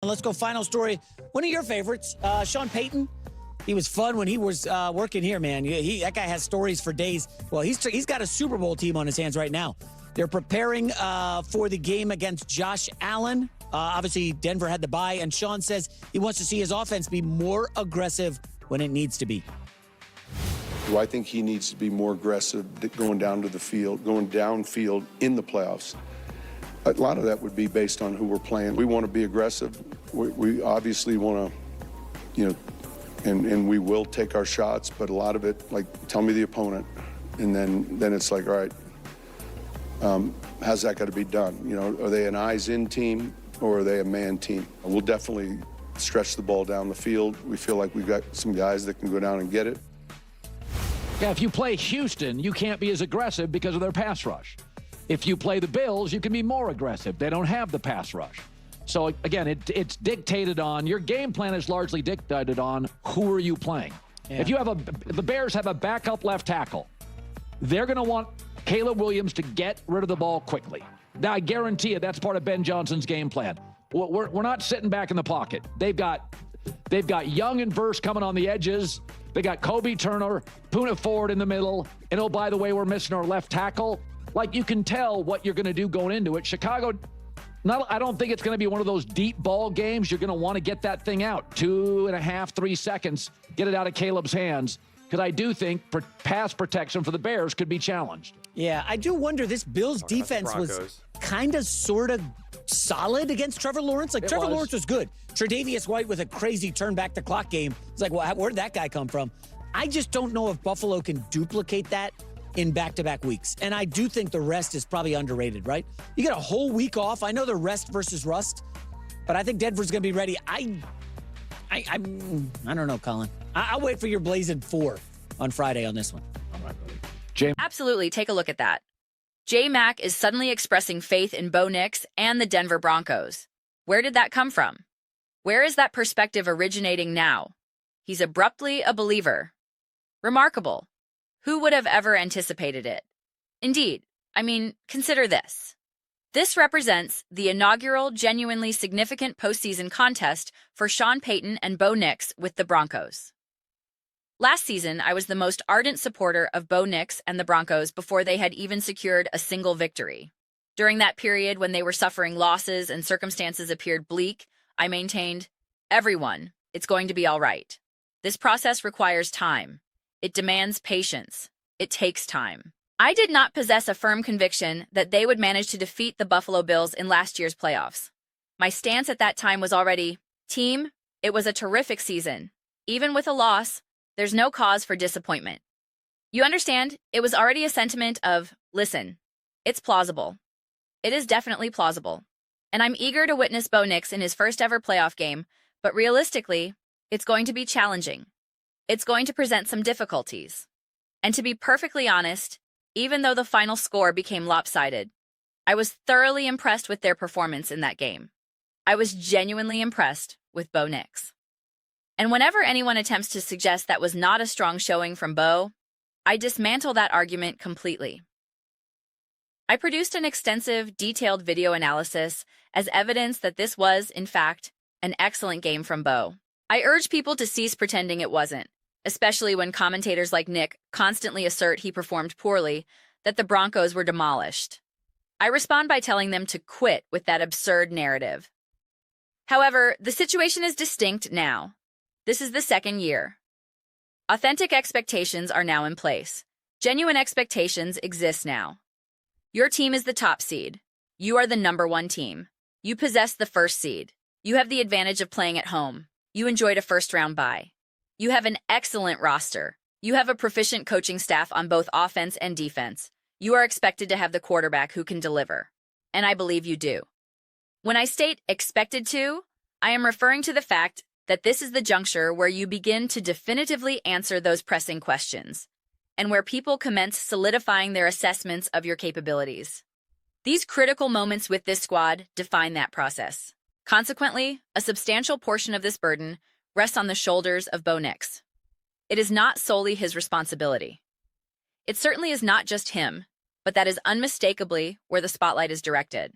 Let's go final story. One of your favorites, Sean Payton. He was fun when he was working here, man. That guy has stories for days. Well, he's got a Super Bowl team on his hands right now. They're preparing for the game against Josh Allen. Obviously, Denver had the bye, and Sean says he wants to see his offense be more aggressive when it needs to be. Do I think he needs to be more aggressive going down to the field, going downfield in the playoffs? A lot of that would be based on who we're playing. We want to be aggressive. We obviously want to, and we will take our shots, but a lot of it, like, tell me the opponent, and then it's like, all right, how's that got to be done? Are they an eyes-in team or are they a man team? We'll definitely stretch the ball down the field. We feel like we've got some guys that can go down and get it. Yeah, if you play Houston, you can't be as aggressive because of their pass rush. If you play the Bills, you can be more aggressive. They don't have the pass rush. So, again, it's dictated on, your game plan is largely dictated on who are you playing. Yeah. If you have the Bears have a backup left tackle, they're going to want Caleb Williams to get rid of the ball quickly. Now, I guarantee you that's part of Ben Johnson's game plan. We're not sitting back in the pocket. They've got Young and Verse coming on the edges. They got Kobe Turner, Poona Ford in the middle. And, oh, by the way, we're missing our left tackle. Like, you can tell what you're going to do going into it. Chicago, I don't think it's going to be one of those deep ball games. You're going to want to get that thing out. 2.5, 3 seconds, get it out of Caleb's hands. Because I do think pass protection for the Bears could be challenged. Yeah, I do wonder, this Bills defense was kind of sort of solid against Trevor Lawrence. Like, Trevor Lawrence was good. Tre'Davious White with a crazy turn back the clock game. It's like, well, where'd that guy come from? I just don't know if Buffalo can duplicate that in back-to-back weeks. And I do think the rest is probably underrated, right? You get a whole week off. I know they're rest versus rust, but I think Denver's going to be ready. I don't know, Colin. I'll wait for your blazing 4 on Friday on this one. All right, buddy. James. Absolutely. Take a look at that. J-Mac is suddenly expressing faith in Bo Nix and the Denver Broncos. Where did that come from? Where is that perspective originating now? He's abruptly a believer. Remarkable. Who would have ever anticipated it? Indeed. I mean, consider this. This represents the inaugural, genuinely significant postseason contest for Sean Payton and Bo Nix with the Broncos. Last season, I was the most ardent supporter of Bo Nix and the Broncos before they had even secured a single victory. During that period when they were suffering losses and circumstances appeared bleak, I maintained, everyone, it's going to be all right. This process requires time. It demands patience. It takes time. I did not possess a firm conviction that they would manage to defeat the Buffalo Bills in last year's playoffs. My stance at that time was already, team, it was a terrific season. Even with a loss, there's no cause for disappointment. You understand? It was already a sentiment of, listen, it's plausible. It is definitely plausible. And I'm eager to witness Bo Nix in his first ever playoff game, but realistically, it's going to be challenging. It's going to present some difficulties. And to be perfectly honest, even though the final score became lopsided, I was thoroughly impressed with their performance in that game. I was genuinely impressed with Bo Nix. And whenever anyone attempts to suggest that was not a strong showing from Bo, I dismantle that argument completely. I produced an extensive, detailed video analysis as evidence that this was, in fact, an excellent game from Bo. I urge people to cease pretending it wasn't, especially when commentators like Nick constantly assert he performed poorly, that the Broncos were demolished. I respond by telling them to quit with that absurd narrative. However, the situation is distinct now. This is the second year. Authentic expectations are now in place. Genuine expectations exist now. Your team is the top seed. You are the #1 team. You possess the first seed. You have the advantage of playing at home. You enjoyed a first-round bye. You have an excellent roster. You have a proficient coaching staff on both offense and defense. You are expected to have the quarterback who can deliver. And I believe you do. When I state expected to, I am referring to the fact that this is the juncture where you begin to definitively answer those pressing questions, and where people commence solidifying their assessments of your capabilities. These critical moments with this squad define that process. Consequently, a substantial portion of this burden rests on the shoulders of Bo Nix. It is not solely his responsibility. It certainly is not just him, but that is unmistakably where the spotlight is directed.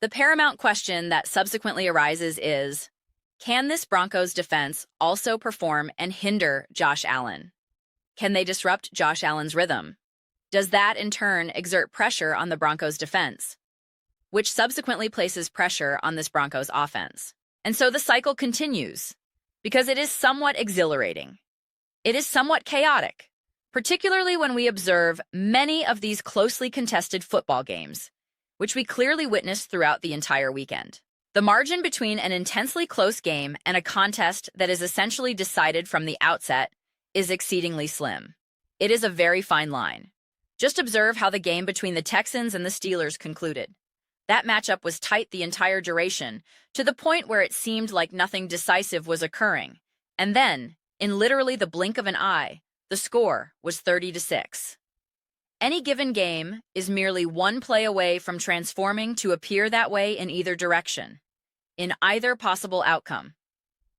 The paramount question that subsequently arises is, can this Broncos defense also perform and hinder Josh Allen? Can they disrupt Josh Allen's rhythm? Does that, in turn, exert pressure on the Broncos defense, which subsequently places pressure on this Broncos offense? And so the cycle continues, because it is somewhat exhilarating. It is somewhat chaotic, particularly when we observe many of these closely contested football games, which we clearly witnessed throughout the entire weekend. The margin between an intensely close game and a contest that is essentially decided from the outset is exceedingly slim. It is a very fine line. Just observe how the game between the Texans and the Steelers concluded. That matchup was tight the entire duration, to the point where it seemed like nothing decisive was occurring. And then, in literally the blink of an eye, the score was 30-6. Any given game is merely one play away from transforming to appear that way in either direction, in either possible outcome.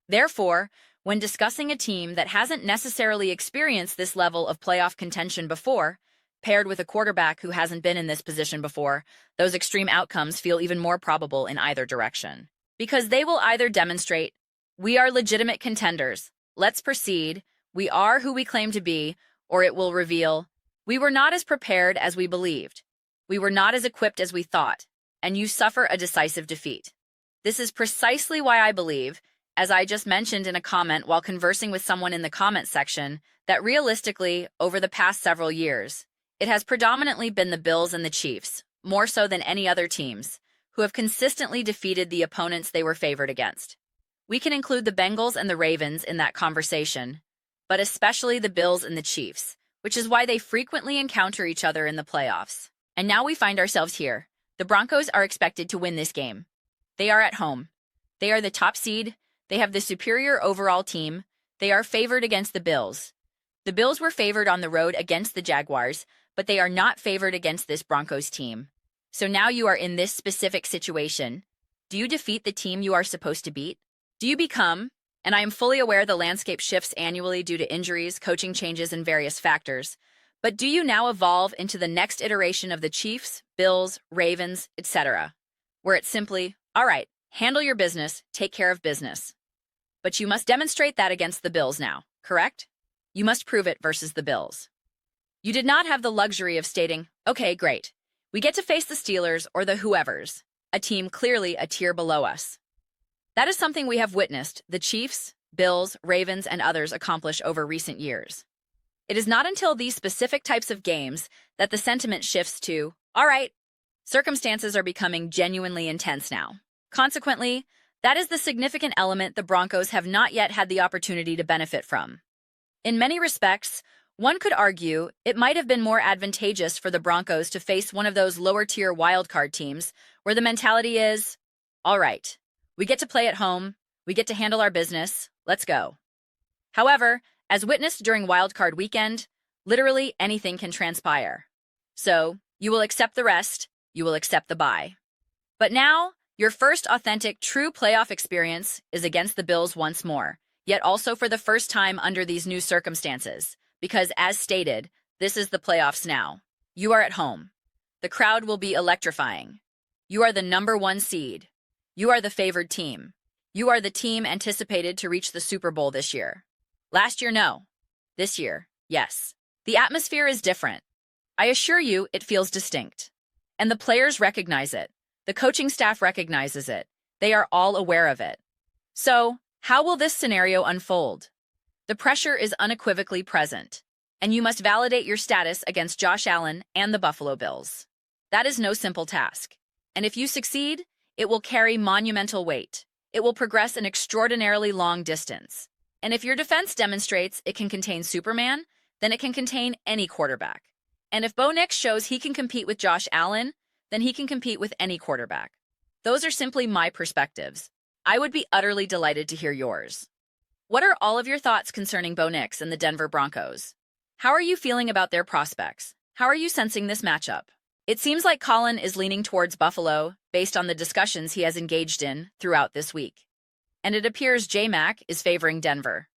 Therefore, when discussing a team that hasn't necessarily experienced this level of playoff contention before, paired with a quarterback who hasn't been in this position before, those extreme outcomes feel even more probable in either direction. Because they will either demonstrate, we are legitimate contenders, let's proceed, we are who we claim to be, or it will reveal, we were not as prepared as we believed, we were not as equipped as we thought, and you suffer a decisive defeat. This is precisely why I believe, as I just mentioned in a comment while conversing with someone in the comment section, that realistically, over the past several years, it has predominantly been the Bills and the Chiefs, more so than any other teams, who have consistently defeated the opponents they were favored against. We can include the Bengals and the Ravens in that conversation, but especially the Bills and the Chiefs, which is why they frequently encounter each other in the playoffs. And now we find ourselves here. The Broncos are expected to win this game. They are at home. They are the top seed. They have the superior overall team. They are favored against the Bills. The Bills were favored on the road against the Jaguars, but they are not favored against this Broncos team. So now you are in this specific situation. Do you defeat the team you are supposed to beat? Do you become, and I am fully aware the landscape shifts annually due to injuries, coaching changes, and various factors, but do you now evolve into the next iteration of the Chiefs, Bills, Ravens, etc., where it's simply, all right, handle your business, take care of business. But you must demonstrate that against the Bills now, correct? You must prove it versus the Bills. You did not have the luxury of stating, okay, great, we get to face the Steelers or the whoever's, a team clearly a tier below us. That is something we have witnessed the Chiefs, Bills, Ravens, and others accomplish over recent years. It is not until these specific types of games that the sentiment shifts to, all right, circumstances are becoming genuinely intense now. Consequently, that is the significant element the Broncos have not yet had the opportunity to benefit from. In many respects, one could argue it might have been more advantageous for the Broncos to face one of those lower-tier wildcard teams where the mentality is, all right, we get to play at home, we get to handle our business, let's go. However, as witnessed during wildcard weekend, literally anything can transpire. So, you will accept the rest, you will accept the bye. But now, your first authentic, true playoff experience is against the Bills once more, yet also for the first time under these new circumstances. Because, as stated, this is the playoffs now. You are at home. The crowd will be electrifying. You are the number 1 seed. You are the favored team. You are the team anticipated to reach the Super Bowl this year. Last year, no. This year, yes. The atmosphere is different. I assure you, it feels distinct. And the players recognize it. The coaching staff recognizes it. They are all aware of it. So, how will this scenario unfold? The pressure is unequivocally present, and you must validate your status against Josh Allen and the Buffalo Bills. That is no simple task, and if you succeed, it will carry monumental weight. It will progress an extraordinarily long distance. And if your defense demonstrates it can contain Superman, then it can contain any quarterback. And if Bo Nix shows he can compete with Josh Allen, then he can compete with any quarterback. Those are simply my perspectives. I would be utterly delighted to hear yours. What are all of your thoughts concerning Bo Nix and the Denver Broncos? How are you feeling about their prospects? How are you sensing this matchup? It seems like Colin is leaning towards Buffalo based on the discussions he has engaged in throughout this week. And it appears J-Mac is favoring Denver.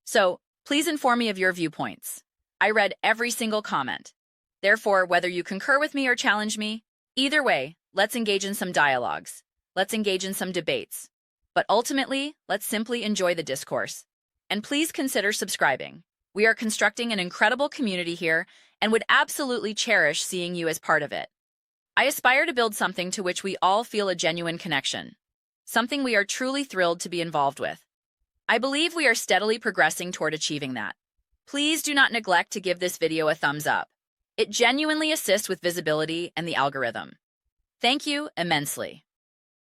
So, please inform me of your viewpoints. I read every single comment. Therefore, whether you concur with me or challenge me, either way, let's engage in some dialogues. Let's engage in some debates. But ultimately, let's simply enjoy the discourse. And please consider subscribing. We are constructing an incredible community here and would absolutely cherish seeing you as part of it. I aspire to build something to which we all feel a genuine connection, something we are truly thrilled to be involved with. I believe we are steadily progressing toward achieving that. Please do not neglect to give this video a thumbs up. It genuinely assists with visibility and the algorithm. Thank you immensely.